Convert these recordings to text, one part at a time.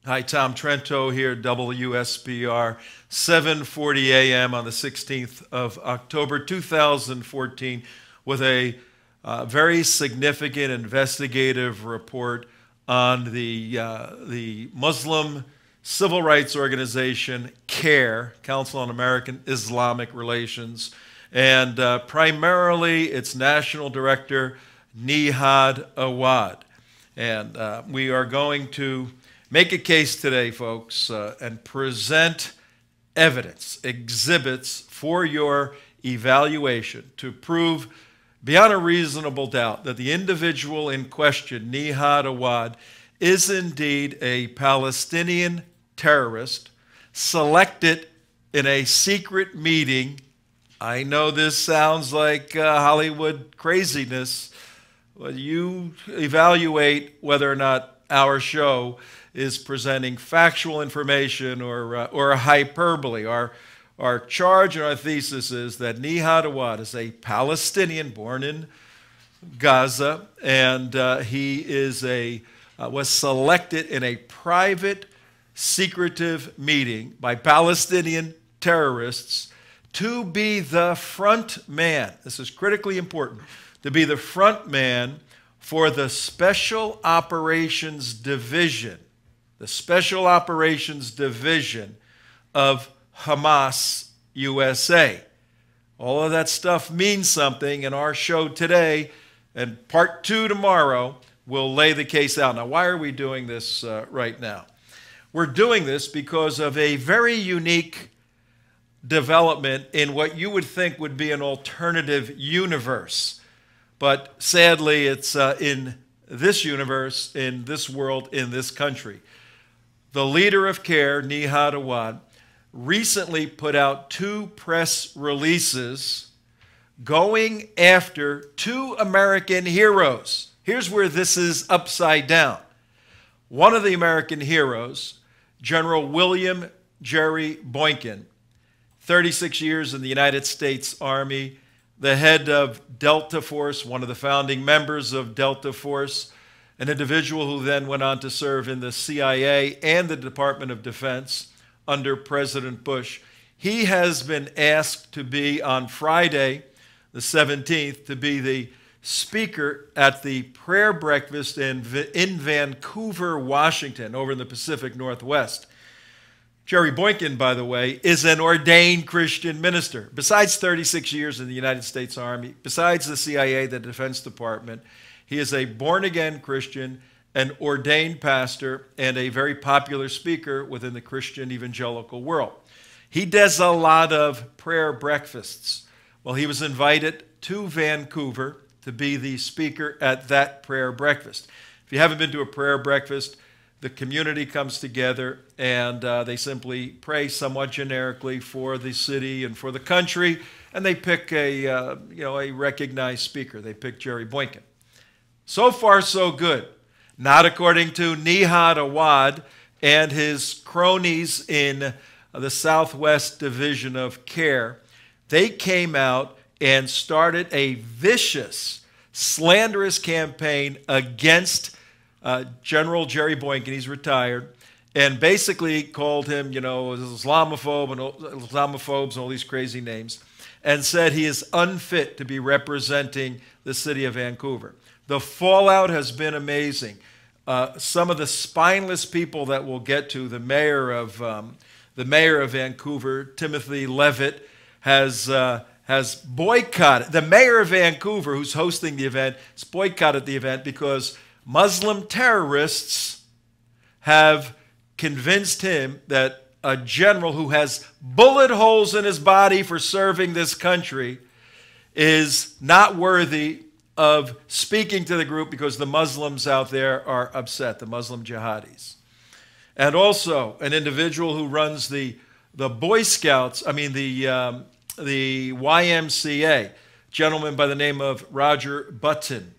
Hi, Tom Trento here, WSBR, 7:40 a.m. on the 16th of October, 2014, with a very significant investigative report on the Muslim civil rights organization, CAIR, Council on American Islamic Relations, and primarily its national director, Nihad Awad. And we are going to make a case today, folks, and present evidence, exhibits for your evaluation to prove beyond a reasonable doubt that the individual in question, Nihad Awad, is indeed a Palestinian terrorist selected in a secret meeting. I know this sounds like Hollywood craziness, but you evaluate whether or not our show is presenting factual information or a hyperbole. Our charge and our thesis is that Nihad Awad is a Palestinian born in Gaza, and he is was selected in a private, secretive meeting by Palestinian terrorists to be the front man. This is critically important, to be the front man for the Special Operations Division, the Special Operations Division of HAMAS USA. All of that stuff means something, and our show today and part 2 tomorrow will lay the case out. Now, why are we doing this right now? We're doing this because of a very unique development in what you would think would be an alternative universe. But sadly, it's in this universe, in this world, in this country. The leader of CAIR, Nihad Awad, recently put out 2 press releases going after 2 American heroes. Here's where this is upside down. One of the American heroes, General William Jerry Boykin, 36 years in the United States Army, the head of Delta Force, one of the founding members of Delta Force, an individual who then went on to serve in the CIA and the Department of Defense under President Bush. He has been asked to be on Friday, the 17th, to be the speaker at the prayer breakfast in Vancouver, Washington, over in the Pacific Northwest. Jerry Boykin, by the way, is an ordained Christian minister. Besides 36 years in the United States Army, besides the CIA, the Defense Department, he is a born-again Christian, an ordained pastor, and a very popular speaker within the Christian evangelical world. He does a lot of prayer breakfasts. Well, he was invited to Vancouver to be the speaker at that prayer breakfast. If you haven't been to a prayer breakfast, the community comes together and they simply pray somewhat generically for the city and for the country, and they pick a recognized speaker. They pick Jerry Boykin. So far, so good. Not according to Nihad Awad and his cronies in the Southwest Division of CAIR. They came out and started a vicious, slanderous campaign against General Jerry Boykin. He's retired, and basically called him, Islamophobe and Islamophobes and all these crazy names, and said he is unfit to be representing the city of Vancouver. The fallout has been amazing. Some of the spineless people that we'll get to, the mayor of Vancouver, Timothy Levitt, has boycotted. The mayor of Vancouver, who's hosting the event, has boycotted the event because Muslim terrorists have convinced him that a general who has bullet holes in his body for serving this country is not worthy of speaking to the group because the Muslims out there are upset, the Muslim jihadis. And also an individual who runs the Boy Scouts, the YMCA, gentleman by the name of Roger Button.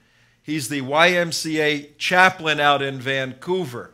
He's the YMCA chaplain out in Vancouver.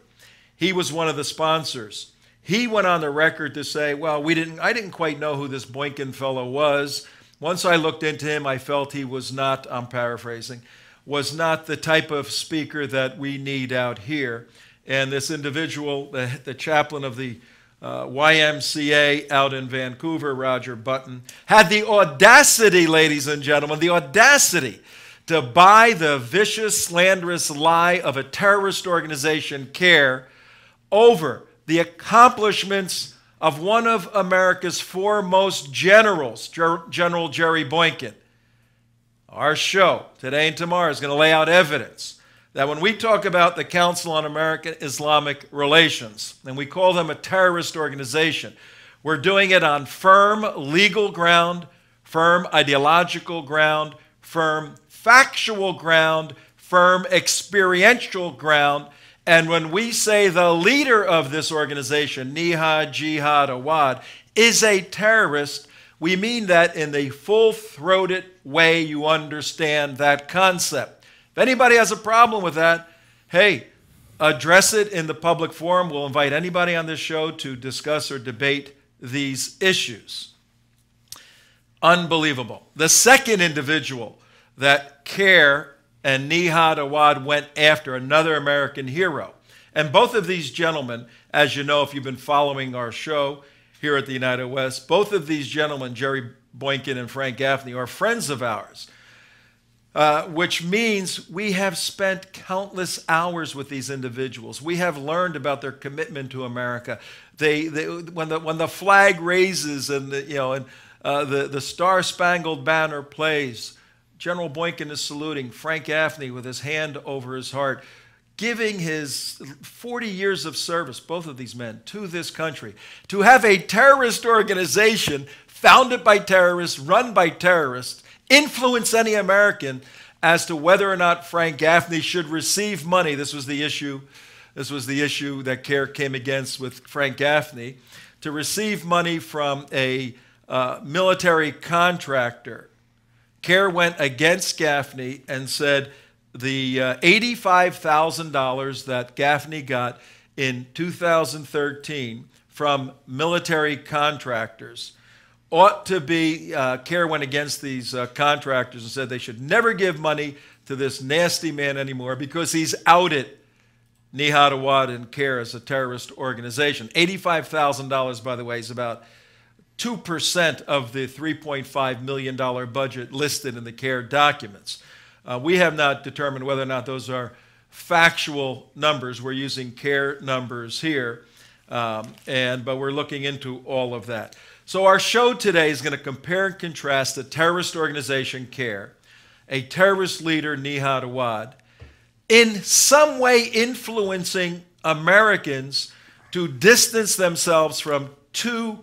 He was one of the sponsors. He went on the record to say, well, I didn't quite know who this Boykin fellow was. Once I looked into him, I felt he was not, I'm paraphrasing, was not the type of speaker that we need out here. And this individual, the chaplain of the YMCA out in Vancouver, Roger Button, had the audacity, ladies and gentlemen, the audacity to buy the vicious, slanderous lie of a terrorist organization, CAIR, over the accomplishments of one of America's foremost generals, General Jerry Boykin. Our show today and tomorrow is going to lay out evidence that when we talk about the Council on American Islamic Relations, and we call them a terrorist organization, we're doing it on firm legal ground, firm ideological ground, firm factual ground, firm experiential ground. And when we say the leader of this organization, Nihad, Jihad, Awad, is a terrorist, we mean that in the full-throated way you understand that concept. If anybody has a problem with that, hey, address it in the public forum. We'll invite anybody on this show to discuss or debate these issues. Unbelievable. The second individual that CAIR and Nihad Awad went after, another American hero. And both of these gentlemen, as you know if you've been following our show here at the United West, both of these gentlemen, Jerry Boykin and Frank Gaffney, are friends of ours, which means we have spent countless hours with these individuals. We have learned about their commitment to America. When the flag raises and the Star-Spangled Banner plays, General Boykin is saluting, Frank Gaffney with his hand over his heart, giving his 40 years of service, both of these men, to this country. To have a terrorist organization founded by terrorists, run by terrorists, influence any American as to whether or not Frank Gaffney should receive money. This was the issue that CAIR came against with Frank Gaffney, to receive money from a military contractor. CAIR went against Gaffney and said the $85,000 that Gaffney got in 2013 from military contractors ought to be, CAIR went against these contractors and said they should never give money to this nasty man anymore because he's outed Nihad Awad and CAIR as a terrorist organization. $85,000, by the way, is about 2% of the $3.5 million budget listed in the CAIR documents. We have not determined whether or not those are factual numbers. We're using CAIR numbers here, but we're looking into all of that. So our show today is going to compare and contrast the terrorist organization CAIR, a terrorist leader, Nihad Awad, in some way influencing Americans to distance themselves from two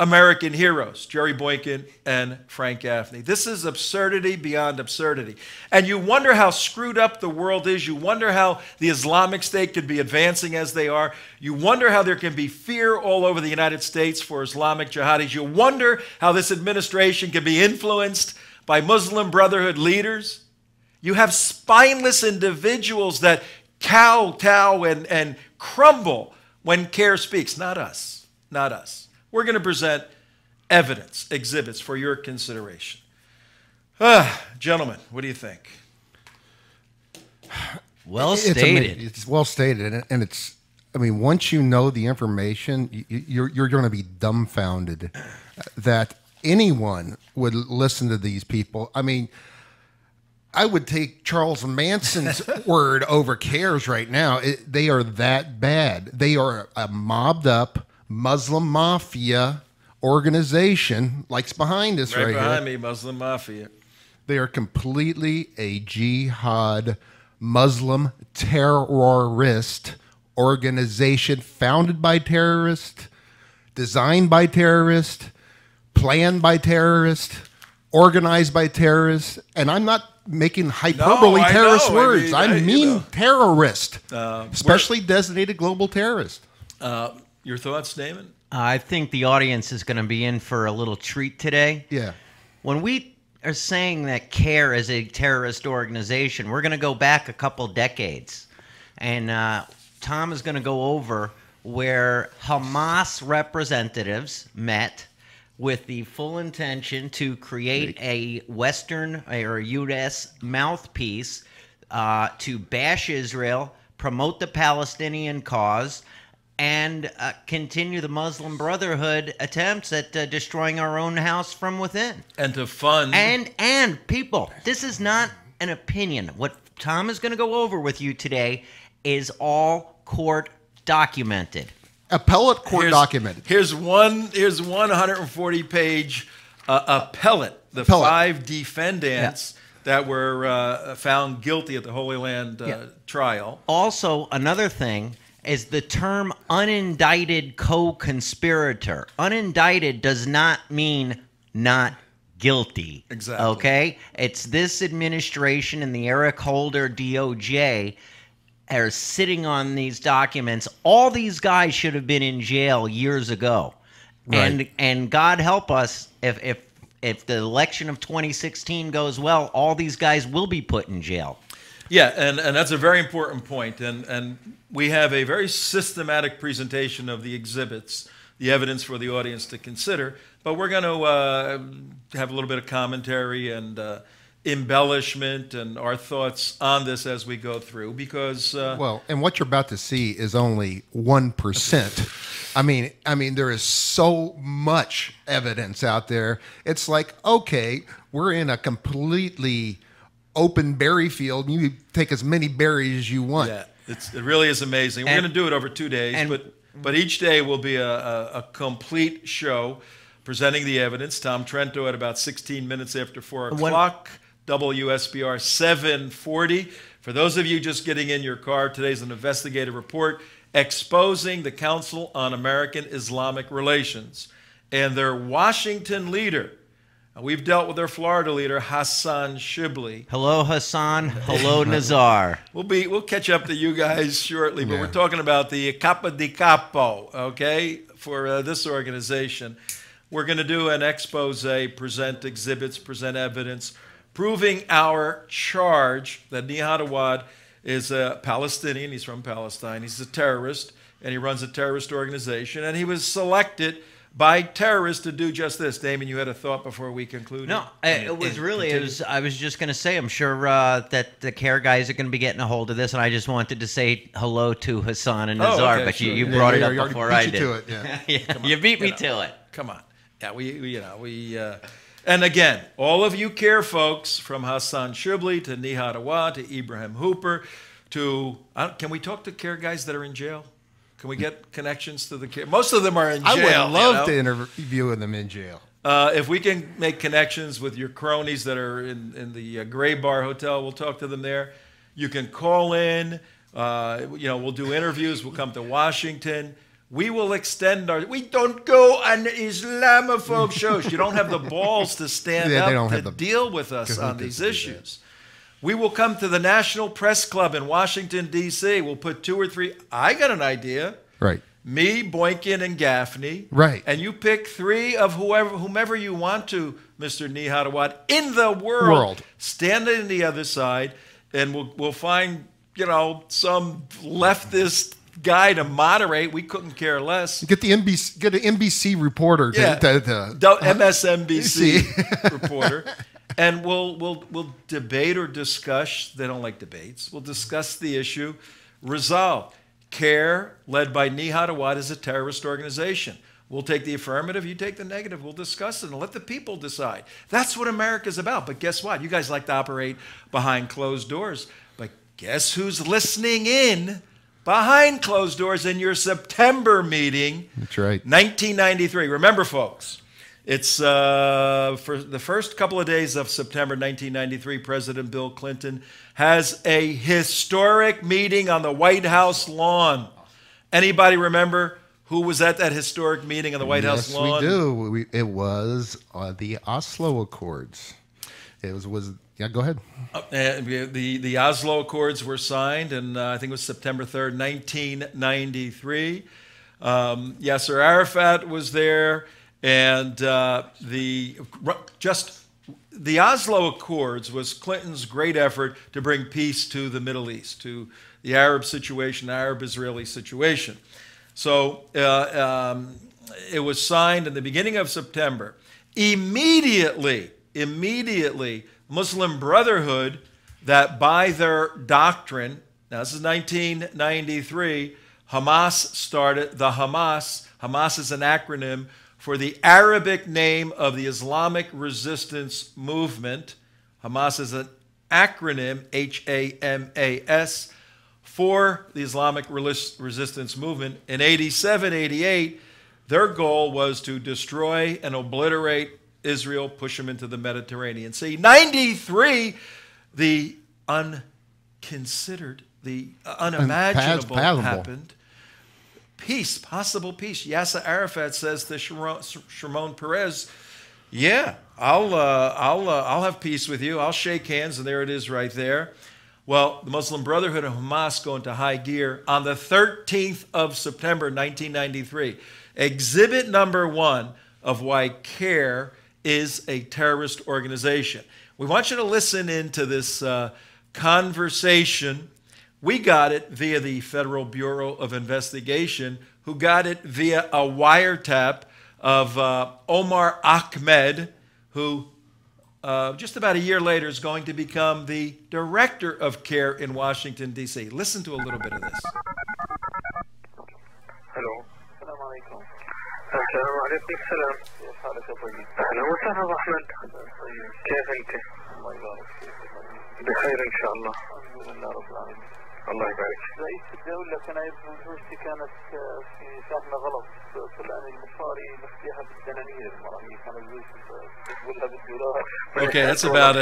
American heroes, Jerry Boykin and Frank Gaffney. This is absurdity beyond absurdity. And you wonder how screwed up the world is. You wonder how the Islamic State could be advancing as they are. You wonder how there can be fear all over the United States for Islamic jihadis. You wonder how this administration can be influenced by Muslim Brotherhood leaders. You have spineless individuals that kowtow and crumble when CAIR speaks. Not us. Not us. We're going to present evidence, exhibits for your consideration. Gentlemen, what do you think? Well stated. It's well stated, and it's, I mean, once you know the information, you're going to be dumbfounded that anyone would listen to these people. I mean, I would take Charles Manson's word over CAIR's right now. They are that bad. They are a mobbed up Muslim mafia organization, like's behind us right behind here. Me, Muslim mafia. They are completely a jihad Muslim terrorist organization founded by terrorists, designed by terrorists, planned by terrorists, organized by terrorists, and I'm not making hyperbole terrorist words. I mean terrorist, especially designated global terrorist. Your thoughts, Damon? I think the audience is going to be in for a little treat today. Yeah. When we are saying that CAIR is a terrorist organization, we're going to go back a couple decades. And Tom is going to go over where Hamas representatives met with the full intention to create a Western or a U.S. mouthpiece to bash Israel, promote the Palestinian cause, and continue the Muslim Brotherhood attempts at destroying our own house from within. And to fund. And people, this is not an opinion. What Tom is going to go over with you today is all court documented. Appellate court documented. Here's one 140-page appellate. The 5 defendants that were found guilty at the Holy Land trial. Also, another thing is the term unindicted co-conspirator. Unindicted does not mean not guilty. Exactly. Okay? It's this administration and the Eric Holder DOJ are sitting on these documents. All these guys should have been in jail years ago. Right. And God help us if the election of 2016 goes well, all these guys will be put in jail. Yeah, and that's a very important point. And we have a very systematic presentation of the exhibits, the evidence for the audience to consider. But we're going to have a little bit of commentary and embellishment and our thoughts on this as we go through, because well, and what you're about to see is only 1%. I mean, there is so much evidence out there. It's like, okay, we're in a completely open berry field, and you take as many berries as you want. Yeah, it really is amazing. We're going to do it over 2 days, but each day will be a complete show presenting the evidence. Tom Trento at about 16 minutes after 4 o'clock. WSBR 740. For those of you just getting in your car, today's an investigative report exposing the Council on American Islamic Relations and their Washington leader. We've dealt with their Florida leader, Hassan Shibli. Hello, Hassan. Hello, Nazar. We'll catch up to you guys shortly, but we're talking about the Capo di Capo, okay, for this organization. We're going to do an expose, present exhibits, present evidence, proving our charge that Nihad Awad is a Palestinian. He's from Palestine. He's a terrorist, and he runs a terrorist organization. And he was selected by terrorists to do just this. Damon, you had a thought before we concluded? No, it was I was just going to say, I'm sure that the CAIR guys are going to be getting a hold of this, and I just wanted to say hello to Hassan and Nazar, okay, but sure. you brought it up before I did. To it, yeah. You beat me to it. Come on. Yeah, and again, all of you CAIR folks, from Hassan Shibli to Nihad Awad to Ibrahim Hooper to, can we talk to CAIR guys that are in jail? Can we get connections to the CAIR? Most of them are in jail. I would love to interview them in jail. If we can make connections with your cronies that are in the Gray Bar Hotel, we'll talk to them there. You can call in. We'll do interviews. We'll come to Washington. We will extend we don't go on Islamophobe shows. You don't have the balls to stand up to deal with us on these issues. We will come to the National Press Club in Washington, D.C. We'll put 2 or 3. I got an idea. Right. Me, Boykin, and Gaffney. Right. And you pick 3 of whomever you want to, Mr. Nihad Awad, in the world. Stand on the other side, and we'll find, some leftist guy to moderate. We couldn't care less. Get an NBC reporter. MSNBC reporter. And we'll debate or discuss. They don't like debates. We'll discuss the issue. Resolve. CAIR, led by Nihad Awad, is a terrorist organization. We'll take the affirmative. You take the negative. We'll discuss it and let the people decide. That's what America's about. But guess what? You guys like to operate behind closed doors. But guess who's listening in behind closed doors in your September meeting? That's right. 1993. Remember, folks, it's for the first couple of days of September 1993, President Bill Clinton has a historic meeting on the White House lawn. Anybody remember who was at that historic meeting on the White House lawn? Yes, we do. It was the Oslo Accords. Yeah, go ahead. The Oslo Accords were signed, and I think it was September 3rd, 1993. Yasser Arafat was there, and the Oslo Accords was Clinton's great effort to bring peace to the Middle East, to the Arab situation, Arab-Israeli situation. So it was signed in the beginning of September. Immediately, Muslim Brotherhood, that by their doctrine, Now, this is 1993. Hamas started the Hamas. Hamas is an acronym for the Arabic name of the Islamic resistance movement. Hamas is an acronym, H-A-M-A-S, for the Islamic resistance movement. In 87, 88, their goal was to destroy and obliterate Israel, push them into the Mediterranean Sea. 93, the unconsidered, the unimaginable happened. Peace, possible peace. Yasser Arafat says to Shimon Peres, yeah, I'll have peace with you. I'll shake hands, and there it is right there. Well, the Muslim Brotherhood and Hamas go into high gear on the 13th of September, 1993. Exhibit number 1 of why CAIR is a terrorist organization. We want you to listen into this conversation. We got it via the Federal Bureau of Investigation, who got it via a wiretap of Omar Ahmed, who just about a year later is going to become the director of CAIR in Washington, D.C. Listen to a little bit of this. Hello. السلام عليكم. السلام عليكم السلام. كيف حالك يا طيب؟ أهلا وسهلا أبو أحمد. كيف أنت؟ الله يبارك فيك. بخير إن شاء الله. الحمد لله رب العالمين. الله يبارك. رئيس الدولة كان زوجتي كانت في فهمة غلط فلان المصاري مسيحة بالدنانير المرة هي كانت زوجتي تقولها بالدولار. Okay, that's about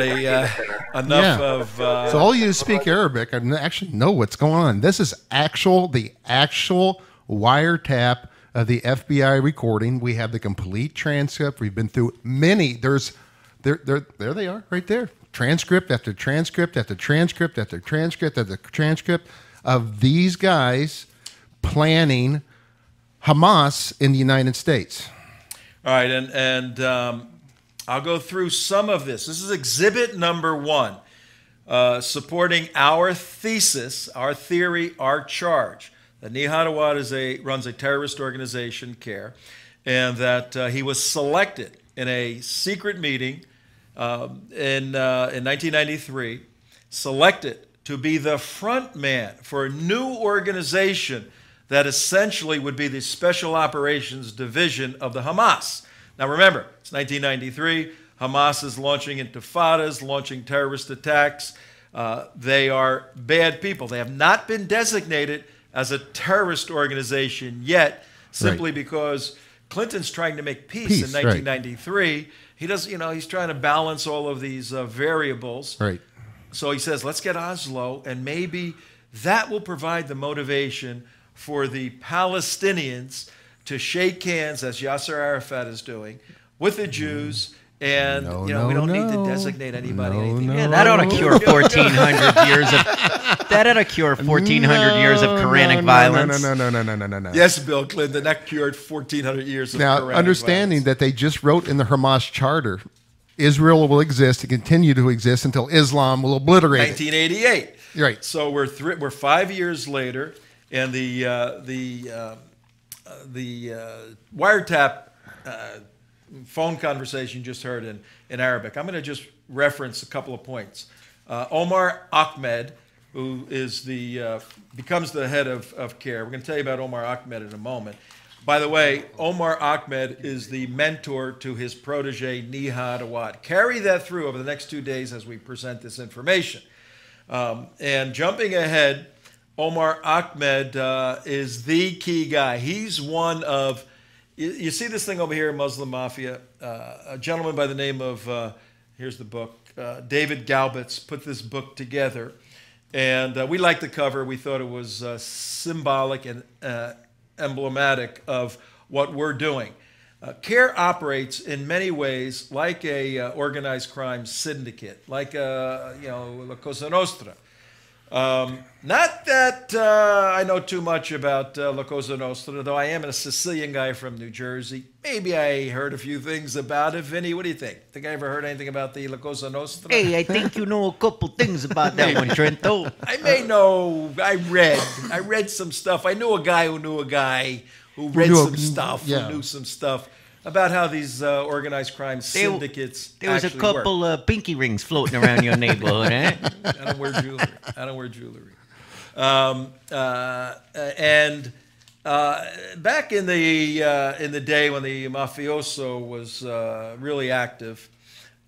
enough of. So all you speak Arabic and actually know what's going on. This is the actual wiretap of the FBI recording. We have the complete transcript. We've been through many. There they are right there. Transcript after transcript after transcript after transcript after transcript of these guys planning Hamas in the United States. All right, and I'll go through some of this. This is exhibit number 1, supporting our thesis, our theory, our charge. That Nihad Awad runs a terrorist organization, CAIR, and that he was selected in a secret meeting in 1993, selected to be the front man for a new organization that essentially would be the Special Operations Division of the Hamas. Now remember, it's 1993. Hamas is launching intifadas, launching terrorist attacks. They are bad people. They have not been designated as a terrorist organization yet, simply because Clinton's trying to make peace in 1993. Right. He does, he's trying to balance all of these variables. Right. So he says, let's get Oslo, and maybe that will provide the motivation for the Palestinians to shake hands, as Yasser Arafat is doing, with the Jews. And we don't need to designate anybody anything. Yeah, that ought to cure 1,400 years of that ought to cure 1,400 years of Quranic violence. No. Yes, Bill Clinton, that cured 1,400 years of Quranic violence. Now, understanding that they just wrote in the Hamas charter, Israel will exist and continue to exist until Islam will obliterate 1988. it. Right. So we're 5 years later, and the wiretap phone conversation you just heard in Arabic. I'm going to just reference a couple of points. Omar Ahmed, who is becomes the head of CAIR. We're going to tell you about Omar Ahmed in a moment. By the way, Omar Ahmed is the mentor to his protege, Nihad Awad. Carry that through over the next 2 days as we present this information. And jumping ahead, Omar Ahmed is the key guy. He's one of... You see this thing over here, Muslim Mafia? A gentleman by the name of, here's the book, David Galbitz put this book together. And we liked the cover. We thought it was symbolic and emblematic of what we're doing. CAIR operates in many ways like a organized crime syndicate, like La Cosa Nostra. Not that I know too much about La Cosa Nostra, though I am a Sicilian guy from New Jersey. Maybe I heard a few things about it. Vinny, what do you think? Think I ever heard anything about the La Cosa Nostra? Hey, I think you know a couple things about that one, Trento. I may know. I read some stuff. I knew a guy who knew a guy who read some stuff, who knew some stuff about how these organized crime syndicates There was a couple pinky rings floating around your neighborhood, eh? I don't wear jewelry. Back in the day when the mafioso was really active,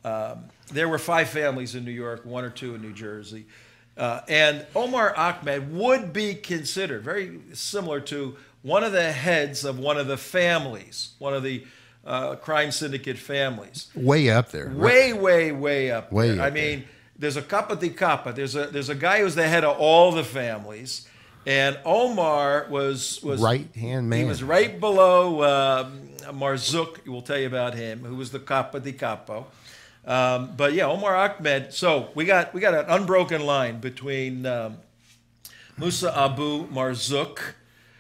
there were 5 families in New York, 1 or 2 in New Jersey. And Omar Ahmed would be considered very similar to one of the heads of one of the families, one of the crime syndicate families. Way up there. Way up there. I mean, there's a capa de capa. There's a guy who's the head of all the families. And Omar was right-hand man. He was right below Marzook. We'll tell you about him, who was the capa de capo. But yeah, Omar Ahmed. So we got an unbroken line between Musa Abu Marzook.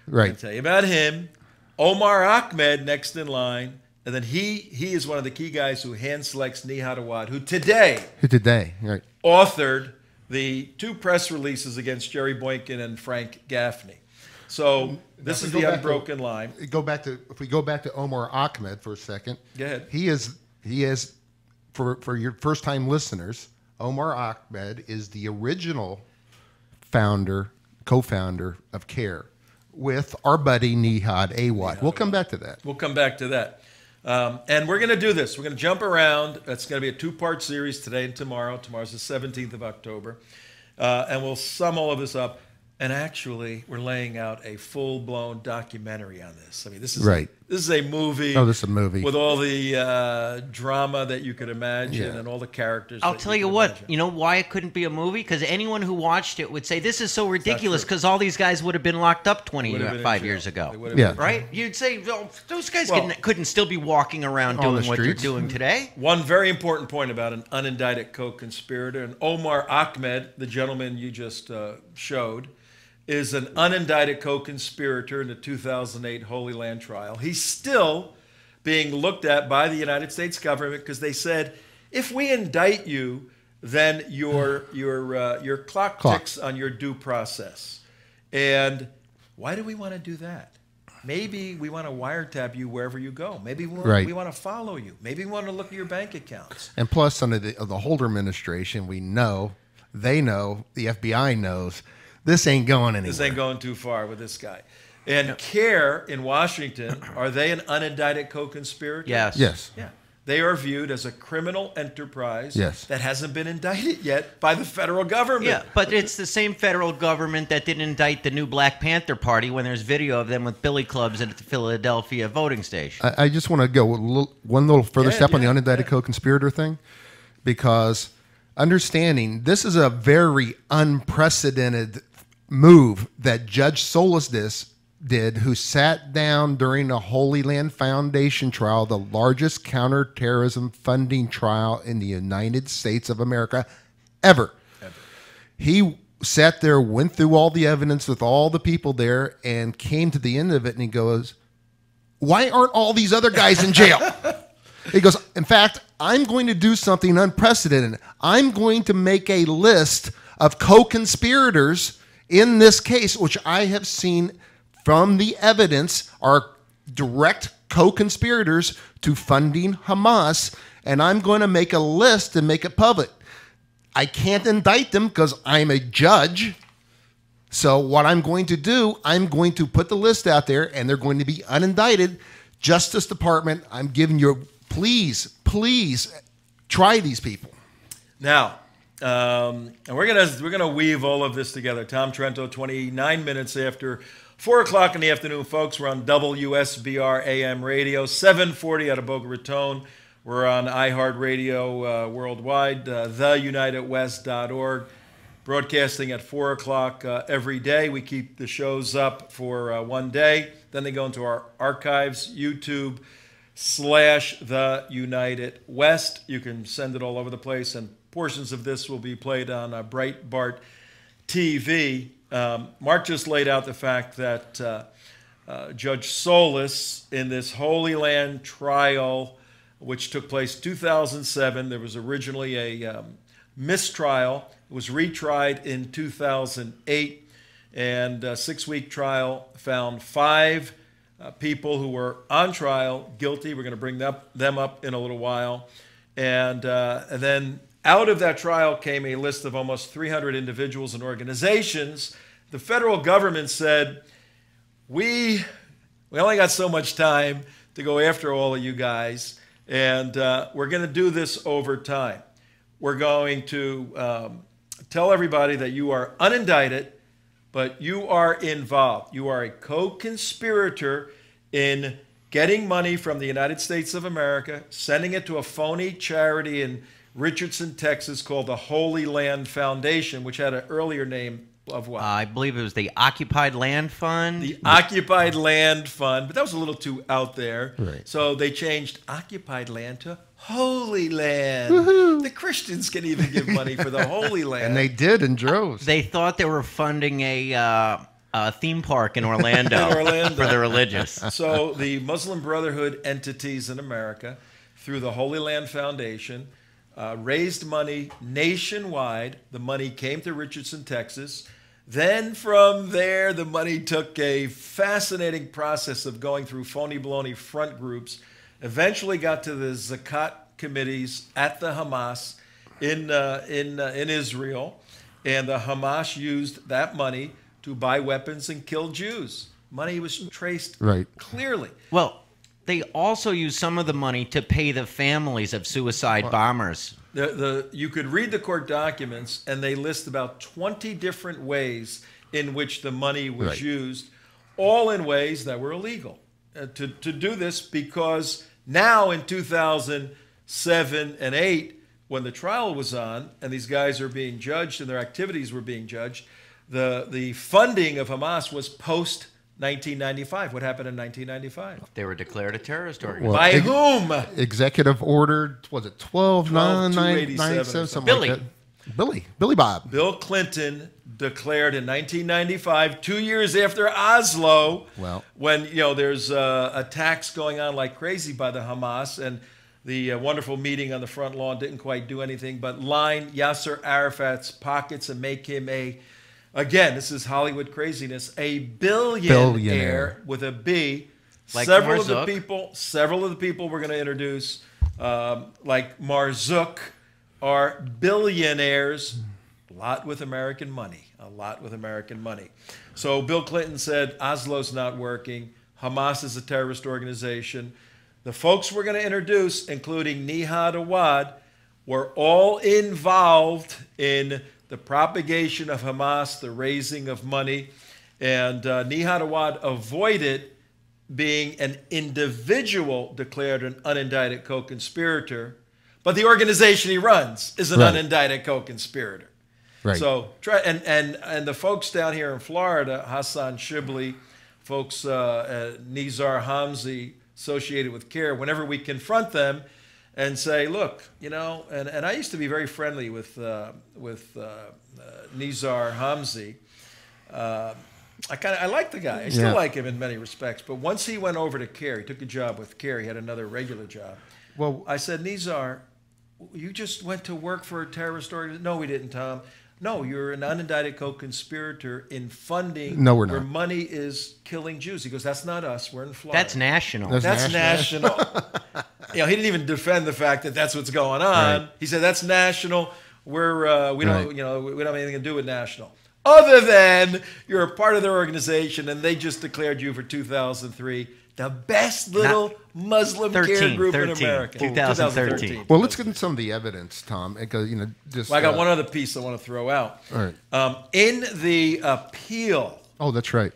Right. I'll tell you about him. Omar Ahmed next in line, and then he is one of the key guys who hand selects Nihad Awad, who today right, authored the 2 press releases against Jerry Boykin and Frank Gaffney. So this is the unbroken line. If we go back to Omar Ahmed for a second. Go ahead. He is for your first time listeners, Omar Ahmed is the original co-founder of CAIR with our buddy Nihad Awad. We'll come back to that. We'll come back to that. And we're going to do this. We're going to jump around. It's going to be a 2-part series today and tomorrow. Tomorrow's the 17th of October. And we'll sum all of this up. And actually, we're laying out a full-blown documentary on this. I mean, this is right. This is a movie. Oh, this is a movie with all the drama that you could imagine and all the characters. I'll tell you what. Imagine. You know why it couldn't be a movie? Because anyone who watched it would say this is so ridiculous. Because all these guys would have been locked up 25 years ago. Yeah. Right? You'd say those guys couldn't still be walking around doing what they're doing today. One very important point about an unindicted co-conspirator, and Omar Ahmed, the gentleman you just showed, is an unindicted co-conspirator in the 2008 Holy Land trial. He's still being looked at by the United States government because they said, if we indict you, then your clock ticks on your due process. And why do we want to do that? Maybe we want to wiretap you wherever you go. Maybe we want to follow you. Maybe we want to look at your bank accounts. And plus, under the Holder administration, they know, the FBI knows, this ain't going anywhere. This ain't going too far with this guy. And CAIR in Washington, are they an unindicted co-conspirator? Yes. Yes. Yeah. They are viewed as a criminal enterprise that hasn't been indicted yet by the federal government. Yeah, but it's the same federal government that didn't indict the new Black Panther Party when there's video of them with billy clubs at the Philadelphia voting station. I just want to go one little further step on the unindicted co-conspirator thing, because understanding this is a very unprecedented move that Judge Solis did, who sat down during the Holy Land Foundation trial, the largest counterterrorism funding trial in the United States of America ever. He sat there, went through all the evidence with all the people there, and came to the end of it, and he goes, why aren't all these other guys in jail? He goes, in fact, I'm going to do something unprecedented. I'm going to make a list of co-conspirators in this case, which I have seen from the evidence are direct co-conspirators to funding Hamas, and I'm going to make a list and make it public. I can't indict them because I'm a judge. So what I'm going to do, I'm going to put the list out there, and they're going to be unindicted. Justice Department, I'm giving you, please try these people. Now, and we're gonna weave all of this together. Tom Trento, 29 minutes after 4 o'clock in the afternoon, folks. We're on WSBR AM radio, 740 out of Boca Raton. We're on iHeartRadio worldwide, theunitedwest.org, broadcasting at 4 o'clock every day. We keep the shows up for one day. Then they go into our archives, YouTube/The United West. You can send it all over the place, and portions of this will be played on Breitbart TV. Mark just laid out the fact that Judge Solis, in this Holy Land trial, which took place 2007, there was originally a mistrial. It was retried in 2008, and a 6-week trial found 5 people who were on trial guilty. We're going to bring them up in a little while. And then out of that trial came a list of almost 300 individuals and organizations the federal government said, we only got so much time to go after all of you guys, and we're going to do this over time. We're going to tell everybody that you are unindicted, but you are involved. You are a co-conspirator in getting money from the United States of America, sending it to a phony charity in Richardson, Texas, called the Holy Land Foundation, which had an earlier name of what? I believe it was the Occupied Land Fund. The Occupied Land Fund, but that was a little too out there. Right. So they changed Occupied Land to Holy Land. Woohoo. The Christians can even give money for the Holy Land. And they did in droves. They thought they were funding a theme park in Orlando, for the religious. So the Muslim Brotherhood entities in America, through the Holy Land Foundation, raised money nationwide. The money came to Richardson, Texas. Then from there, the money took a fascinating process of going through phony baloney front groups, eventually got to the Zakat committees at the Hamas in Israel, and the Hamas used that money to buy weapons and kill Jews. Money was traced clearly. Well, they also used some of the money to pay the families of suicide bombers. You could read the court documents, and they list about 20 different ways in which the money was used, all in ways that were illegal. To do this because now in 2007 and 8, when the trial was on and these guys are being judged and their activities were being judged, the funding of Hamas was post 1995. What happened in 1995? They were declared a terrorist organization. By whom? Executive order, was it 12/9/97, something Billy. like that? Billy Bob. Bill Clinton declared in 1995, 2 years after Oslo, when there's attacks going on like crazy by the Hamas, and the wonderful meeting on the front lawn didn't quite do anything but line Yasser Arafat's pockets and make him again, this is Hollywood craziness, a billionaire with a B. Like several Marzook. of the people we're going to introduce, like Marzook, are billionaires. A lot with American money. So Bill Clinton said Oslo's not working. Hamas is a terrorist organization. The folks we're going to introduce, including Nihad Awad, were all involved in the propagation of Hamas, the raising of money, and Nihad Awad avoided being an individual declared an unindicted co-conspirator, but the organization he runs is an unindicted co-conspirator. Right. So and the folks down here in Florida, Hassan Shibli, folks Nizar Hamzi, associated with CAIR, whenever we confront them and say, look, and I used to be very friendly with Nizar Hamzi. I like the guy. I still like him in many respects. But once he went over to CAIR, he took a job with CAIR. He had another regular job. Well, I said, Nizar, you just went to work for a terrorist organization. No, we didn't, Tom. No, you're an unindicted co-conspirator in funding where money is killing Jews. He goes, that's not us. We're in Florida. That's national. That's national. He didn't even defend the fact that that's what's going on. Right. He said, that's national. We don't have anything to do with national. Other than you're a part of their organization and they just declared you for 2003 the best little Muslim CAIR group in America. 2013. Well, let's get into some of the evidence, Tom. Because I got one other piece I want to throw out. All right. In the appeal. Oh, that's right.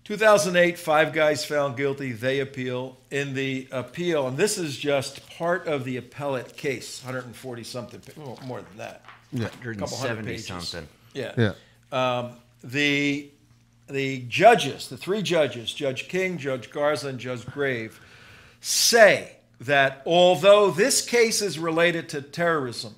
2008, 5 guys found guilty. They appeal. In the appeal, and this is just part of the appellate case, 140 something, more than that. Yeah, 170 something. Yeah. The judges, the 3 judges, Judge King, Judge Garza, and Judge Grave, say that although this case is related to terrorism,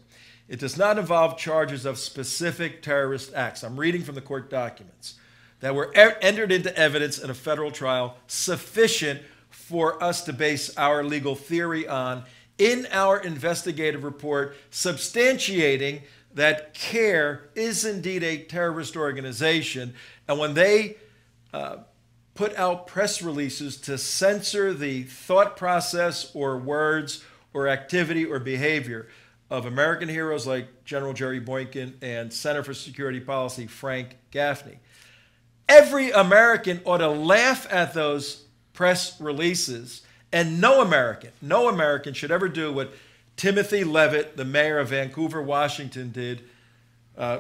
it does not involve charges of specific terrorist acts. I'm reading from the court documents that were entered into evidence in a federal trial sufficient for us to base our legal theory on in our investigative report, substantiating that CAIR is indeed a terrorist organization. And when they put out press releases to censor the thought process or words or activity or behavior of American heroes like General Jerry Boykin and Center for Security Policy Frank Gaffney, Every American ought to laugh at those press releases, and no American should ever do what Timothy Levitt, the mayor of Vancouver, Washington, did.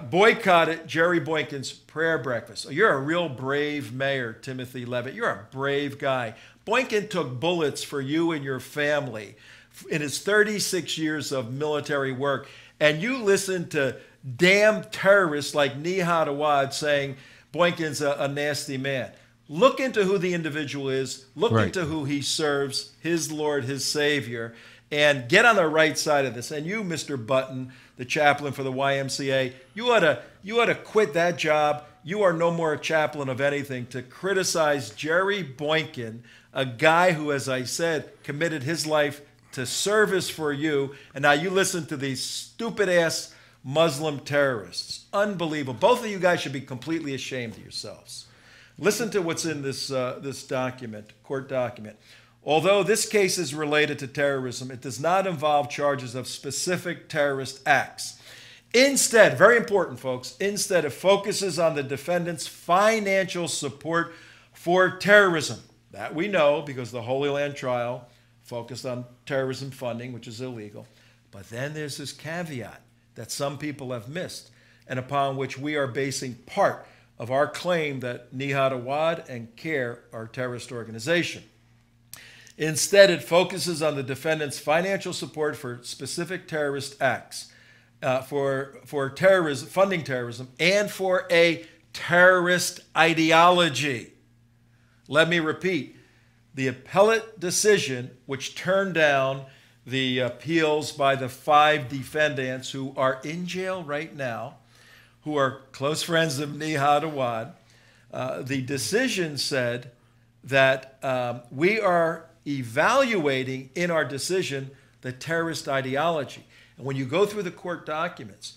Boycotted Jerry Boykin's prayer breakfast. Oh, you're a real brave mayor, Timothy Levitt. You're a brave guy. Boykin took bullets for you and your family in his 36 years of military work, and you listen to damn terrorists like Nihad Awad saying Boykin's a nasty man. Look into who the individual is. Look into who he serves, his Lord, his Savior, and get on the right side of this. And you, Mr. Button, the chaplain for the YMCA, you ought to quit that job. You are no more a chaplain of anything to criticize Jerry Boykin, a guy who, as I said, committed his life to service for you. And now you listen to these stupid-ass Muslim terrorists. Unbelievable. Both of you guys should be completely ashamed of yourselves. Listen to what's in this, this document, court document. Although this case is related to terrorism, it does not involve charges of specific terrorist acts. Instead, very important, folks, instead it focuses on the defendant's financial support for terrorism. That we know because the Holy Land trial focused on terrorism funding, which is illegal. But then there's this caveat that some people have missed and upon which we are basing part of our claim that Nihad Awad and CAIR are a terrorist organization. Instead, it focuses on the defendant's financial support for specific terrorist acts, for terrorism, funding terrorism, and for a terrorist ideology. Let me repeat, the appellate decision, which turned down the appeals by the 5 defendants who are in jail right now, who are close friends of Nihad Awad, the decision said that we are evaluating in our decision the terrorist ideology. And when you go through the court documents,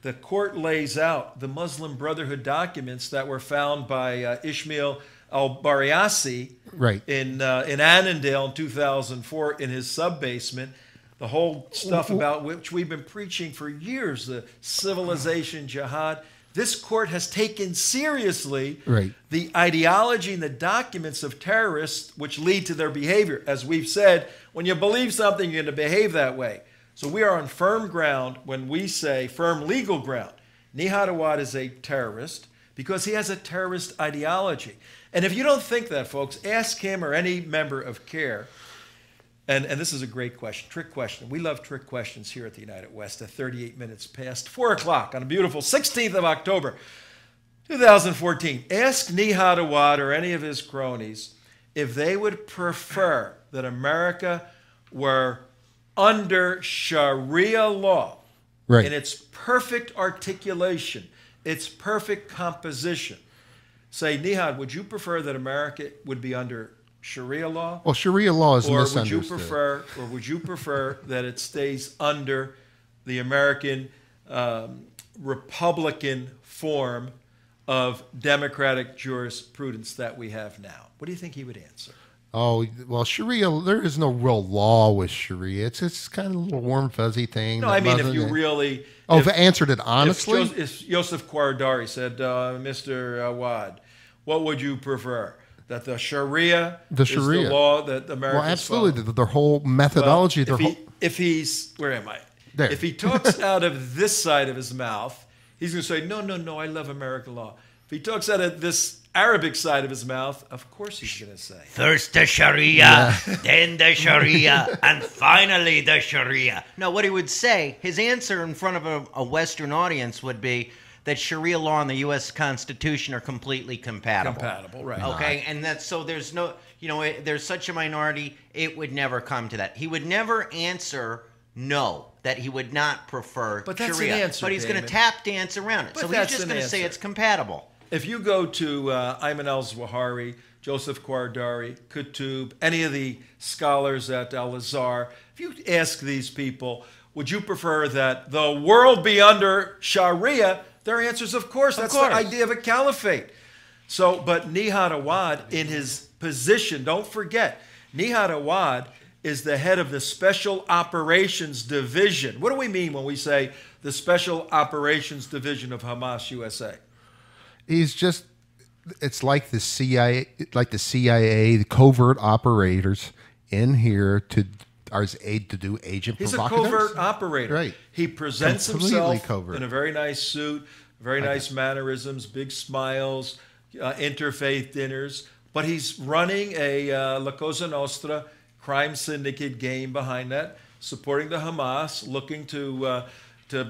the court lays out the Muslim Brotherhood documents that were found by Ismail al-Bariasi in Annandale in 2004 in his sub-basement. The whole stuff about which we've been preaching for years, the civilization jihad. This court has taken seriously the ideology and the documents of terrorists which lead to their behavior. As we've said, when you believe something, you're going to behave that way. So we are on firm ground when we say, firm legal ground, Nihad Awad is a terrorist because he has a terrorist ideology. And if you don't think that, folks, ask him or any member of CAIR. And this is a great question, trick question. We love trick questions here at the United West at 38 minutes past 4 o'clock on a beautiful 16th of October, 2014. Ask Nihad Awad or any of his cronies if they would prefer that America were under Sharia law in its perfect articulation, its perfect composition. Say, Nihad, would you prefer that America would be under Sharia law? Well, Sharia law is misunderstood. Would you prefer that it stays under the American Republican form of democratic jurisprudence that we have now? What do you think he would answer? Oh, well, Sharia, there is no real law with Sharia. It's kind of a little warm, fuzzy thing. No, I mean, if you really... Oh, if I answered it honestly? If Joseph Kwaradari said, Mr. Awad, what would you prefer? That the Sharia is the law that America Well, absolutely. Their whole methodology. Well, if he's... Where am I? There. If he talks out of this side of his mouth, he's going to say, no, I love American law. If he talks out of this Arabic side of his mouth, of course he's going to say. First the Sharia, then the Sharia, and finally the Sharia. No, what he would say, his answer in front of a Western audience would be that Sharia law and the U.S. Constitution are completely compatible. Compatible, right. Okay, and that's so there's no, there's such a minority, it would never come to that. He would never answer no, that he would not prefer but that's Sharia. An answer, but he's going to tap dance around it. But so he's just going to say it's compatible. If you go to Ayman al-Zawahiri, Joseph Kwaradari, Kutub, any of the scholars at Al-Azhar, if you ask these people, would you prefer that the world be under Sharia? Their answer is, of course. That's the idea of a caliphate. So, but Nihad Awad, in his position, don't forget, Nihad Awad is the head of the Special Operations Division. What do we mean when we say the Special Operations Division of Hamas USA? He's just it's like the CIA, the covert operators in here to as aid to do agent He's a provocateurs. covert operator. Right. He presents Completely himself covert. in a very nice suit, very nice mannerisms, big smiles, interfaith dinners. But he's running a La Cosa Nostra crime syndicate game behind that, supporting the Hamas, looking to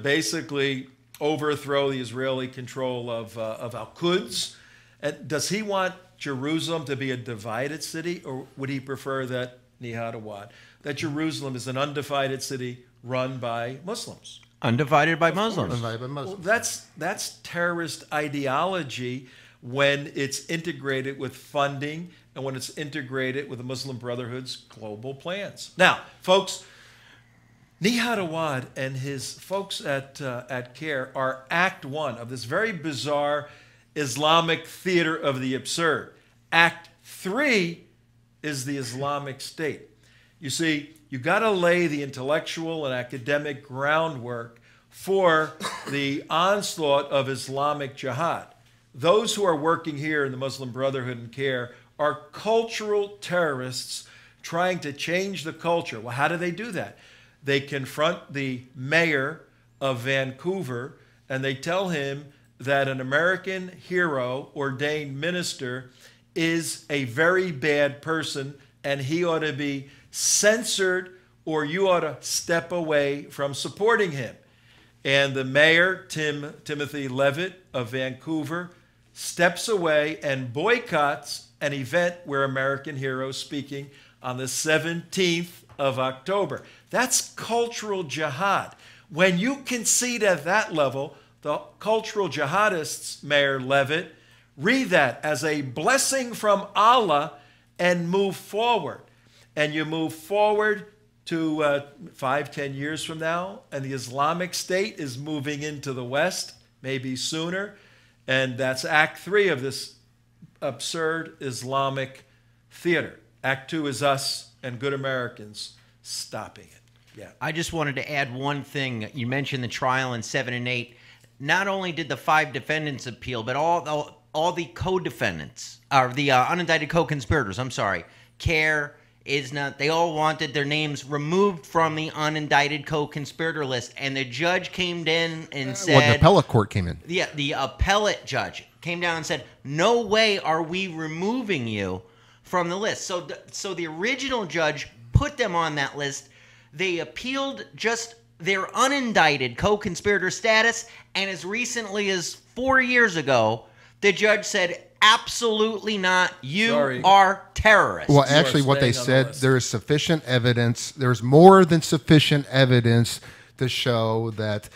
basically overthrow the Israeli control of Al-Quds. And does he want Jerusalem to be a divided city, or would he prefer that, Nihad, Awad, that Jerusalem is an undivided city run by Muslims? Undivided by Muslims. Undivided by Muslims. Well, that's terrorist ideology when it's integrated with funding and when it's integrated with the Muslim Brotherhood's global plans. Now, folks, Nihad Awad and his folks at CAIR are Act 1 of this very bizarre Islamic theater of the absurd. Act 3 is the Islamic State. You see, you got to lay the intellectual and academic groundwork for the onslaught of Islamic Jihad. Those who are working here in the Muslim Brotherhood and CAIR are cultural terrorists trying to change the culture. Well, how do they do that? They confront the mayor of Vancouver and they tell him that an American hero, ordained minister, is a very bad person and he ought to be censored or you ought to step away from supporting him. And the mayor, Timothy Levitt of Vancouver, steps away and boycotts an event where American Hero is speaking on the 17th of October. That's cultural jihad. When you concede at that level, the cultural jihadists, Mayor Levitt, read that as a blessing from Allah and move forward. And you move forward to 5-10 years from now, and the Islamic State is moving into the West, maybe sooner. And that's Act 3 of this absurd Islamic theater. Act 2 is us and good Americans stopping it. Yeah. I just wanted to add one thing. You mentioned the trial in 7 and 8. Not only did the 5 defendants appeal, but all the co-defendants, or the unindicted co-conspirators, I'm sorry, CAIR is not, they all wanted their names removed from the unindicted co-conspirator list. And the judge came in and said... Well, the appellate court came in. Yeah, the appellate judge came down and said, no way are we removing you from the list. So the original judge put them on that list. They appealed just their unindicted co-conspirator status, and as recently as 4 years ago, the judge said, absolutely not. You are terrorists. Well, actually, what they said, there is sufficient evidence. There's more than sufficient evidence to show that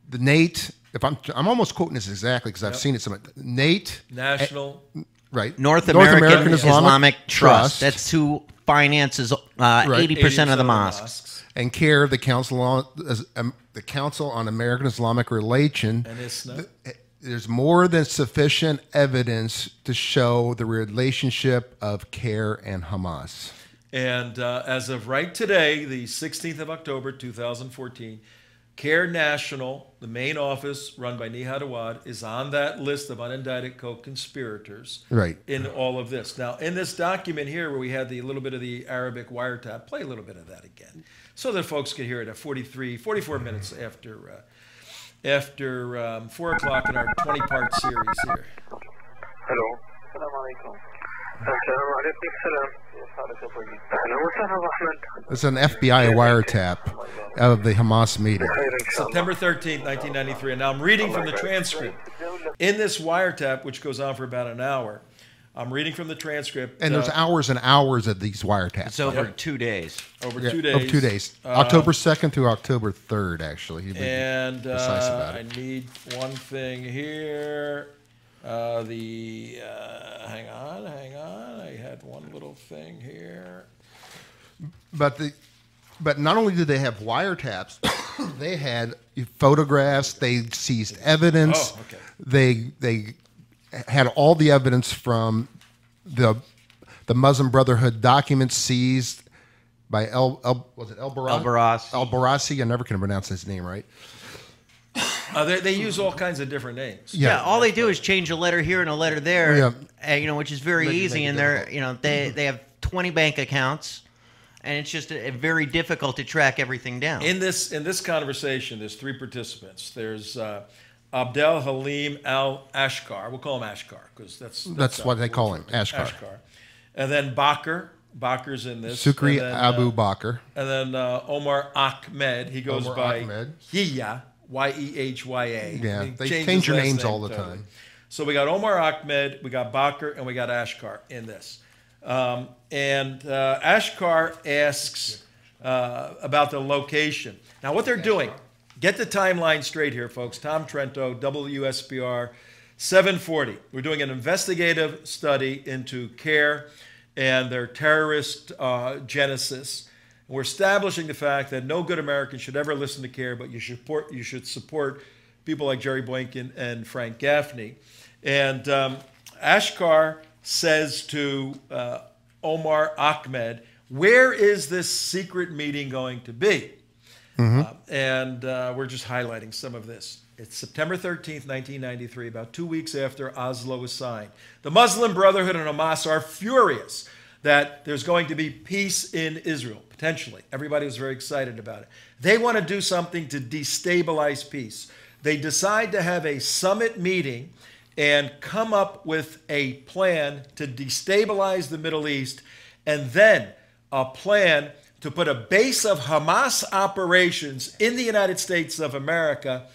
the Nate, if I'm almost quoting this exactly because I've seen it somewhere. Nate National, right? North American Islamic Trust. That's who finances 80% of the mosques. And CAIR, the Council on American Islamic Relations. And ISNA. There's more than sufficient evidence to show the relationship of CAIR and Hamas. And as of right today, the 16th of October, 2014, CAIR National, the main office run by Nihad Awad, is on that list of unindicted co-conspirators in all of this. Now, in this document here where we had the little bit of the Arabic wiretap, play a little bit of that again so that folks could hear it at 44 minutes after 4 o'clock in our 20-part series here. Hello. Assalamu alaikum. It's an FBI wiretap of the Hamas meeting. September 13th, 1993. And now I'm reading from the transcript. In this wiretap, which goes on for about an hour, I'm reading from the transcript. And there's hours and hours of these wiretaps. It's over 2 days. Over 2 days. Over 2 days. October 2nd through October 3rd, actually. And precise about it. I need one thing here. Hang on. I had one little thing here. But not only did they have wiretaps, they had photographs. They seized evidence. Oh, okay. They had all the evidence from the Muslim Brotherhood documents seized by El Barassi. I never can pronounce his name right. They use all kinds of different names. Yeah, all they do is change a letter here and a letter there, which is very easy. And they have 20 bank accounts, and it's just very difficult to track everything down. In this conversation, there's three participants. There's Abdel Halim Al Ashkar. We'll call him Ashkar because that's what they call him, Ashkar. And then Bakr's in this. Sukri Abu Bakr. And then Omar Ahmed. He goes by Yehya, Y-E-H-Y-A. Yeah, they change your names all the time. So we got Omar Ahmed, we got Bakr, and we got Ashkar in this. Ashkar asks about the location. Now, what they're doing, get the timeline straight here, folks. Tom Trento, WSPR 740. We're doing an investigative study into CAIR and their terrorist genesis. We're establishing the fact that no good American should ever listen to CAIR, but you should support people like Jerry Boykin and Frank Gaffney. And Ashkar says to Omar Ahmed, where is this secret meeting going to be? We're just highlighting some of this. It's September 13th, 1993, about 2 weeks after Oslo was signed. The Muslim Brotherhood and Hamas are furious that there's going to be peace in Israel, potentially. Everybody was very excited about it. They want to do something to destabilize peace. They decide to have a summit meeting and come up with a plan to destabilize the Middle East, and then a plan to put a base of Hamas operations in the United States of America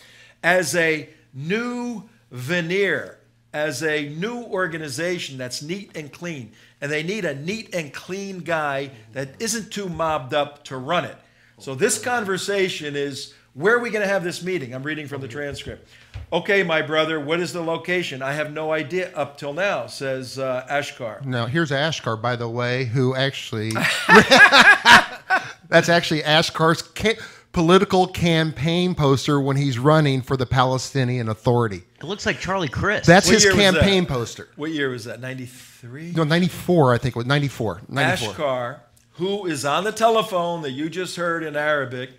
as a new veneer, as a new organization that's neat and clean. And they need a neat and clean guy that isn't too mobbed up to run it. So this conversation is, where are we going to have this meeting? I'm reading from the transcript. Okay, my brother, what is the location? I have no idea up till now, says Ashkar. Now, here's Ashkar, by the way, who actually... That's actually Ashkar's political campaign poster when he's running for the Palestinian Authority. It looks like Charlie Crist. That's his campaign poster. What year was that? 93? No, 94, I think it was. 94. Ashkar, who is on the telephone that you just heard in Arabic,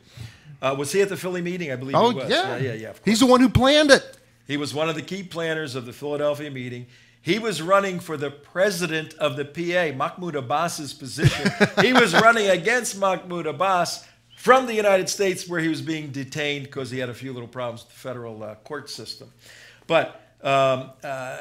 was he at the Philly meeting? I believe he was. Yeah. Yeah. He's the one who planned it. He was one of the key planners of the Philadelphia meeting. He was running for the president of the PA, Mahmoud Abbas's position. He was running against Mahmoud Abbas from the United States, where he was being detained because he had a few little problems with the federal court system. But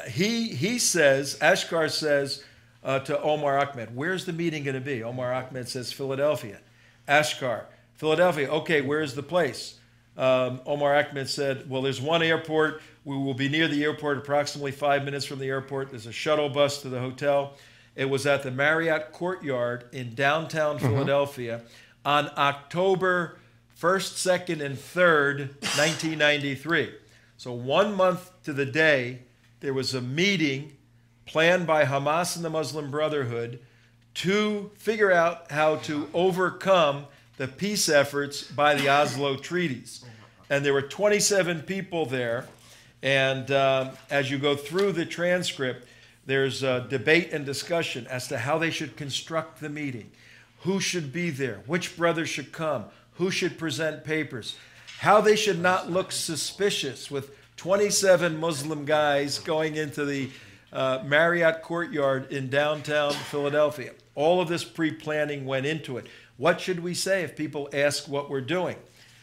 he says, Ashkar says to Omar Ahmed, where's the meeting going to be? Omar Ahmed says, Philadelphia. Ashkar, Philadelphia. Okay, where's the place? Omar Ahmed said, well, there's one airport. We will be near the airport, approximately 5 minutes from the airport. There's a shuttle bus to the hotel. It was at the Marriott Courtyard in downtown Philadelphia on October 1st, 2nd, and 3rd, 1993. So 1 month to the day, there was a meeting planned by Hamas and the Muslim Brotherhood to figure out how to overcome the peace efforts by the Oslo treaties. And there were 27 people there. And as you go through the transcript, there's debate and discussion as to how they should construct the meeting, who should be there, which brothers should come, who should present papers, how they should not look suspicious with 27 Muslim guys going into the Marriott Courtyard in downtown Philadelphia. All of this pre-planning went into it. What should we say if people ask what we're doing?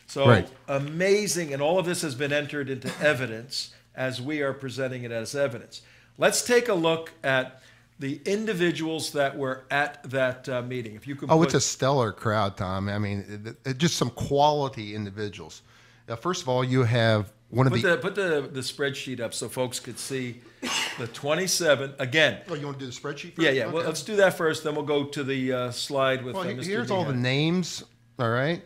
So amazing, and all of this has been entered into evidence as we are presenting it as evidence. Let's take a look at the individuals that were at that meeting. If you could it's a stellar crowd, Tom. I mean, just some quality individuals. First of all, you have one of Put the spreadsheet up so folks could see the 27. Again. Oh, you want to do the spreadsheet first? Yeah. Okay. Well, let's do that first, then we'll go to the slide with Mr. Here's Nihad. all the names, all right?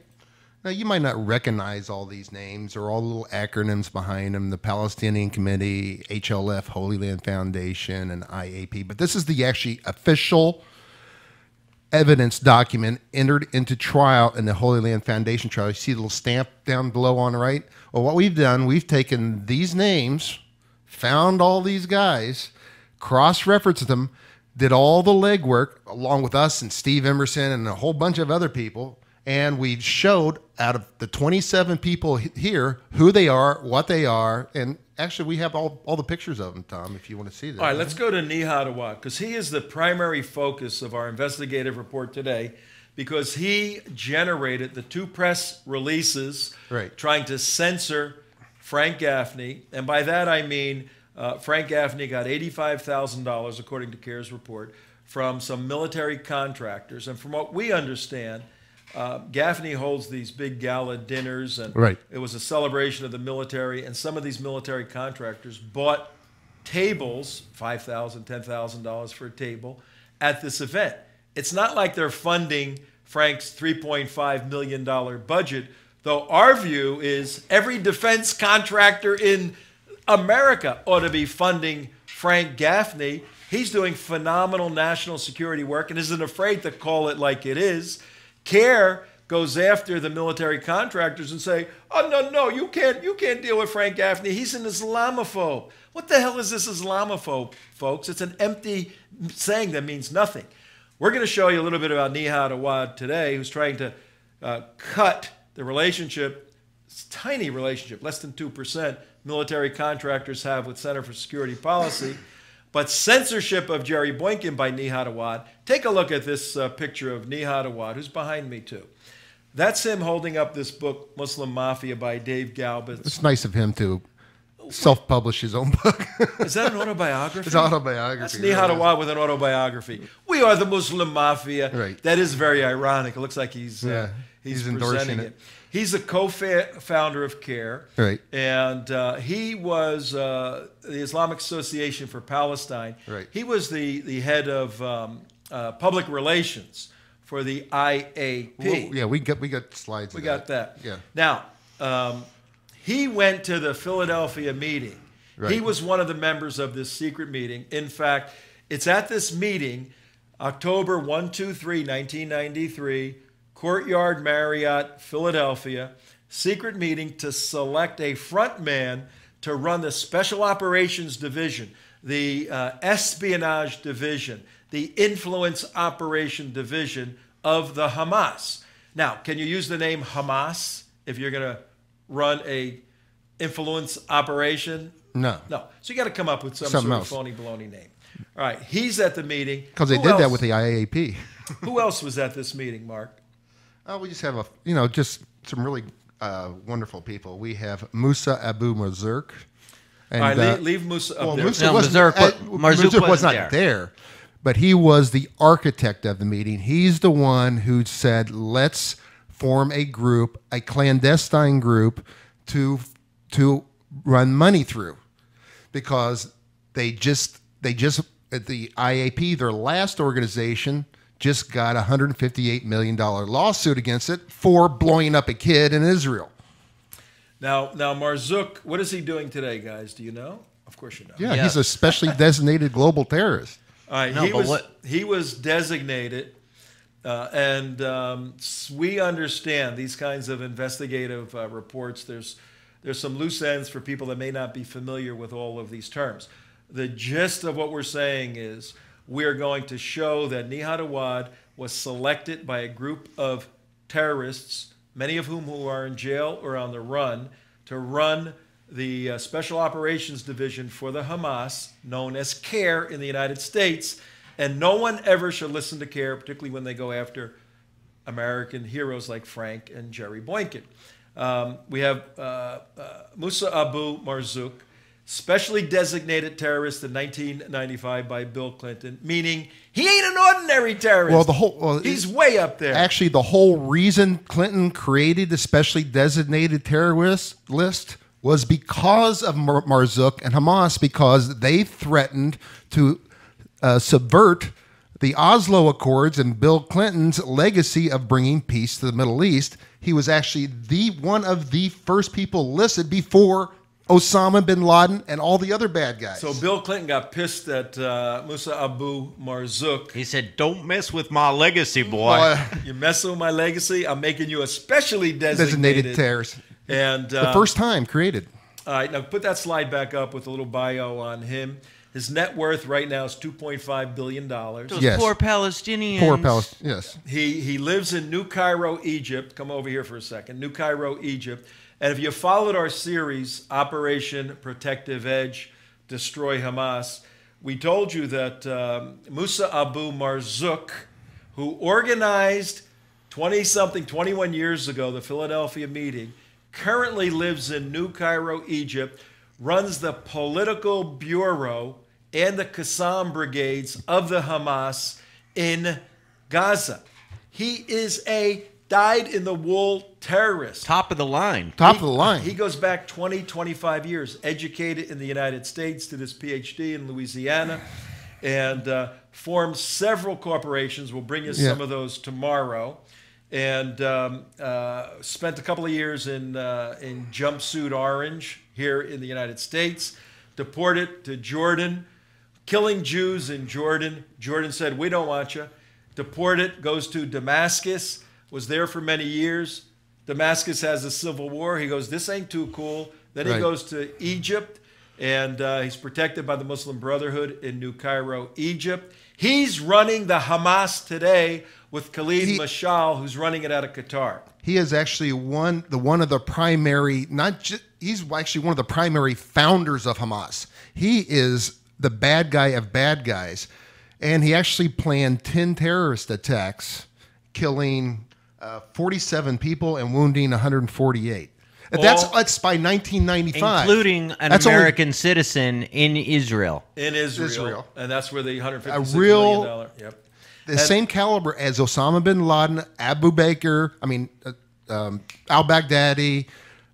Now, you might not recognize all these names or all the little acronyms behind them, the Palestinian Committee, HLF, Holy Land Foundation, and IAP, but this is the actually official evidence document entered into trial in the Holy Land Foundation trial. You see the little stamp down below on the right? Well, what we've done, we've taken these names, found all these guys, cross-referenced them, did all the legwork along with us and Steve Emerson and a whole bunch of other people, And we showed out of the 27 people here who they are, what they are, and actually we have all the pictures of them, Tom, if you want to see that. All right, let's go to Nihad Awad, because he is the primary focus of our investigative report today, because he generated the 2 press releases trying to censor Frank Gaffney. And by that I mean Frank Gaffney got $85,000, according to CAIR's report, from some military contractors. And from what we understand, Gaffney holds these big gala dinners, and it was a celebration of the military, and some of these military contractors bought tables, $5,000, $10,000 for a table, at this event. It's not like they're funding Frank's $3.5 million budget, though our view is every defense contractor in America ought to be funding Frank Gaffney. He's doing phenomenal national security work and isn't afraid to call it like it is. CAIR goes after the military contractors and say, oh, no, you can't deal with Frank Gaffney. He's an Islamophobe. What the hell is this Islamophobe, folks? It's an empty saying that means nothing. We're going to show you a little bit about Nihad Awad today, who's trying to cut the relationship, tiny relationship, less than 2%, military contractors have with Center for Security Policy, but censorship of Jerry Boykin by Nihad Awad. Take a look at this picture of Nihad Awad, who's behind me too. That's him holding up this book, Muslim Mafia by Dave Galbitz. It's nice of him to self-publish his own book. Is that an autobiography? It's autobiography. That's Nihad Awad with an autobiography. We are the Muslim Mafia. That is very ironic. It looks like he's endorsing it. He's a co-founder of CAIR, and he was the Islamic Association for Palestine. He was the head of public relations for the IAP. Well, we got slides. We got that. Yeah. Now, he went to the Philadelphia meeting. He was one of the members of this secret meeting. In fact, it's at this meeting, October 1, 2, 3, 1993. Courtyard Marriott, Philadelphia, secret meeting to select a front man to run the Special Operations Division, the Espionage Division, the Influence Operation Division of the Hamas. Now, can you use the name Hamas if you're going to run a influence operation? No. No. So you got to come up with some sort of phony baloney name. All right. He's at the meeting. Because they did that with the IAP. Who else was at this meeting, Mark? We just have just some really wonderful people. We have Musa Abu Marzook. And, all right, leave Musa up there. Marzook was not there, but he was the architect of the meeting. He's the one who said, let's form a group, a clandestine group, to run money through, because they just at the IAP, their last organization, just got a $158 million lawsuit against it for blowing up a kid in Israel. Now Marzook, what is he doing today, guys? Do you know? Of course you know. Yeah, he's a specially designated global terrorist. All right, he was designated, and we understand these kinds of investigative reports. There's some loose ends for people that may not be familiar with all of these terms. The gist of what we're saying is, we're going to show that Nihad Awad was selected by a group of terrorists, many of whom who are in jail or on the run, to run the Special Operations Division for the Hamas, known as CAIR in the United States. And no one ever should listen to CAIR, particularly when they go after American heroes like Frank and Jerry Boykin. We have Musa Abu Marzook, specially designated terrorist in 1995 by Bill Clinton, meaning he ain't an ordinary terrorist. He's way up there. Actually, the whole reason Clinton created the specially designated terrorist list was because of Marzook and Hamas, because they threatened to subvert the Oslo Accords and Bill Clinton's legacy of bringing peace to the Middle East. He was actually one of the first people listed before Osama bin Laden and all the other bad guys. So Bill Clinton got pissed at Musa Abu Marzook. He said, "Don't mess with my legacy, boy. You're messing with my legacy. I'm making you a specially designated terrorist." And the first time created. All right, now put that slide back up with a little bio on him. His net worth right now is $2.5 billion. Those Yes. poor Palestinians. Poor Palestinians. Yes. He lives in New Cairo, Egypt. Come over here for a second. New Cairo, Egypt. And if you followed our series, Operation Protective Edge, Destroy Hamas, we told you that Musa Abu Marzook, who organized 21 years ago, the Philadelphia meeting, currently lives in New Cairo, Egypt, runs the political bureau and the Qassam brigades of the Hamas in Gaza. He is a dyed-in-the-wool terrorist. Top of the line. Top of the line. He goes back 25 years, educated in the United States, did his PhD in Louisiana, and formed several corporations. We'll bring you some of those tomorrow. And spent a couple of years in Jumpsuit Orange here in the United States, deported to Jordan, killing Jews in Jordan. Jordan said, we don't want you. Deported, goes to Damascus, was there for many years. Damascus has a civil war. He goes, this ain't too cool. Then he goes to Egypt, and he's protected by the Muslim Brotherhood in New Cairo, Egypt. He's running the Hamas today with Khalid Mashal, who's running it out of Qatar. He is actually one of the primary, he's actually one of the primary founders of Hamas. He is the bad guy of bad guys. And he actually planned 10 terrorist attacks, killing 47 people and wounding 148. That's by 1995. Including an American citizen in Israel. In Israel. And that's where the $156 million. Yep. The same caliber as Osama bin Laden, Abu Bakr, al-Baghdadi,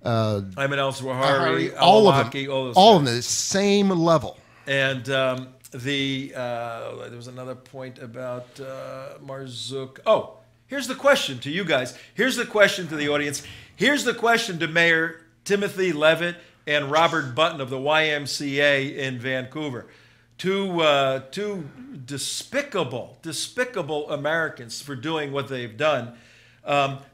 Ayman al-Zawahiri, all of them. All of them, the same level. And there was another point about Marzook. Oh, here's the question to you guys. Here's the question to the audience. Here's the question to Mayor Timothy Levitt and Robert Button of the YMCA in Vancouver. Two despicable Americans for doing what they've done.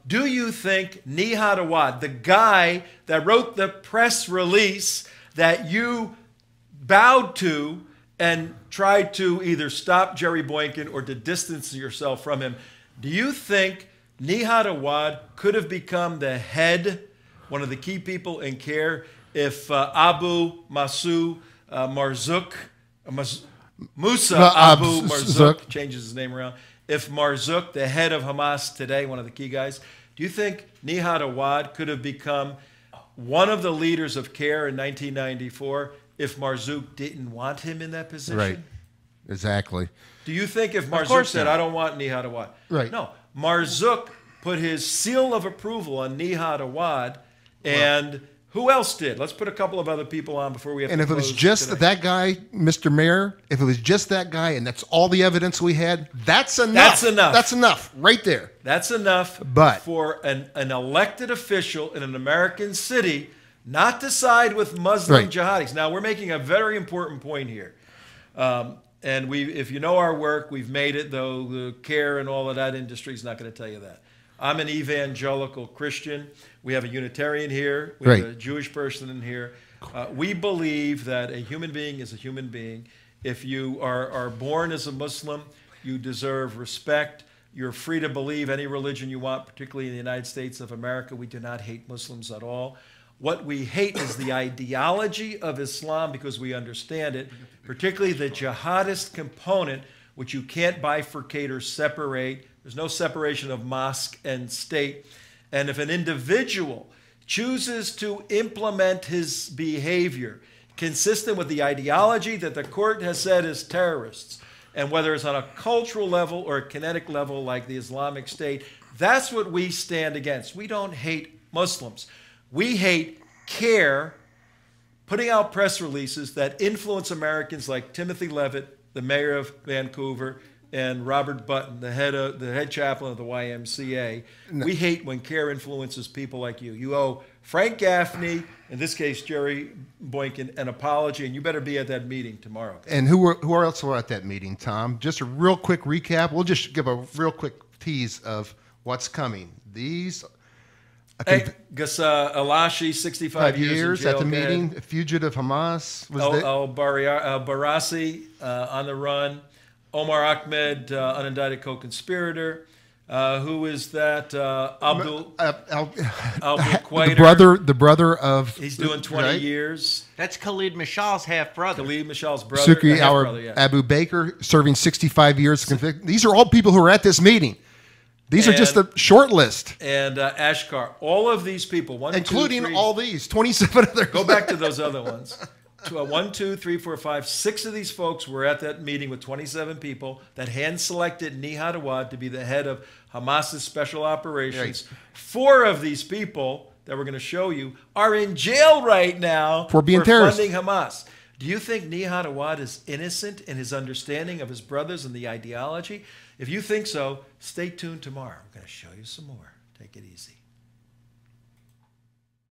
Do you think Nihad Awad, the guy that wrote the press release that you bowed to and tried to either stop Jerry Boykin or to distance yourself from him, do you think Nihad Awad could have become the head, one of the key people in CAIR, if Musa Abu Marzook changes his name around? If Marzook, the head of Hamas today, one of the key guys, do you think Nihad Awad could have become one of the leaders of CAIR in 1994 if Marzook didn't want him in that position? Right. Exactly. Do you think if Marzook said, I don't want Nihad Awad? Right. No. Marzook put his seal of approval on Nihad Awad, and who else did? Let's put a couple of other people on before we have to close. And if it was just that guy, Mr. Mayor, if it was just that guy and that's all the evidence we had, that's enough. That's enough. That's enough right there. That's enough for an elected official in an American city not to side with Muslim jihadis. Now, we're making a very important point here. And if you know our work, we've made it, though the CAIR and all of that industry is not going to tell you that. I'm an evangelical Christian. We have a Unitarian here. We have a Jewish person in here. We believe that a human being is a human being. If you are born as a Muslim, you deserve respect. You're free to believe any religion you want, particularly in the United States of America. We do not hate Muslims at all. What we hate is the ideology of Islam because we understand it, particularly the jihadist component, which you can't bifurcate or separate. There's no separation of mosque and state. And if an individual chooses to implement his behavior consistent with the ideology that the court has said is terrorists, and whether it's on a cultural level or a kinetic level like the Islamic State, that's what we stand against. We don't hate Muslims. We hate CAIR putting out press releases that influence Americans like Timothy Levitt, the mayor of Vancouver, and Robert Button, the head chaplain of the YMCA. No. We hate when CAIR influences people like you. You owe Frank Gaffney, in this case Jerry Boykin, an apology, and you better be at that meeting tomorrow. And who else were at that meeting, Tom? Just a real quick recap. We'll just give a real quick tease of what's coming. Ghassa Alashi, 65 years in jail. At the meeting. A fugitive Hamas was there. Barassi on the run. Omar Ahmed, unindicted co-conspirator. Who is that? Abdul Quaiter. The brother of. He's doing 20 years. That's Khalid Mashal's half-brother. Khalid Mashal's brother. Sukri Abu Baker, serving 65 years. These are all people who are at this meeting. These are just a short list. And Ashkar. All of these people. Including all these, 27 others. Go back to those other ones. 1, 2, 3, 4, 5, 6 of these folks were at that meeting with 27 people that hand-selected Nihad Awad to be the head of Hamas's Special Operations. Right. 4 of these people that we're going to show you are in jail right now for being terrorists. Funding Hamas. Do you think Nihad Awad is innocent in his understanding of his brothers and the ideology? If you think so, stay tuned tomorrow. I'm going to show you some more. Take it easy.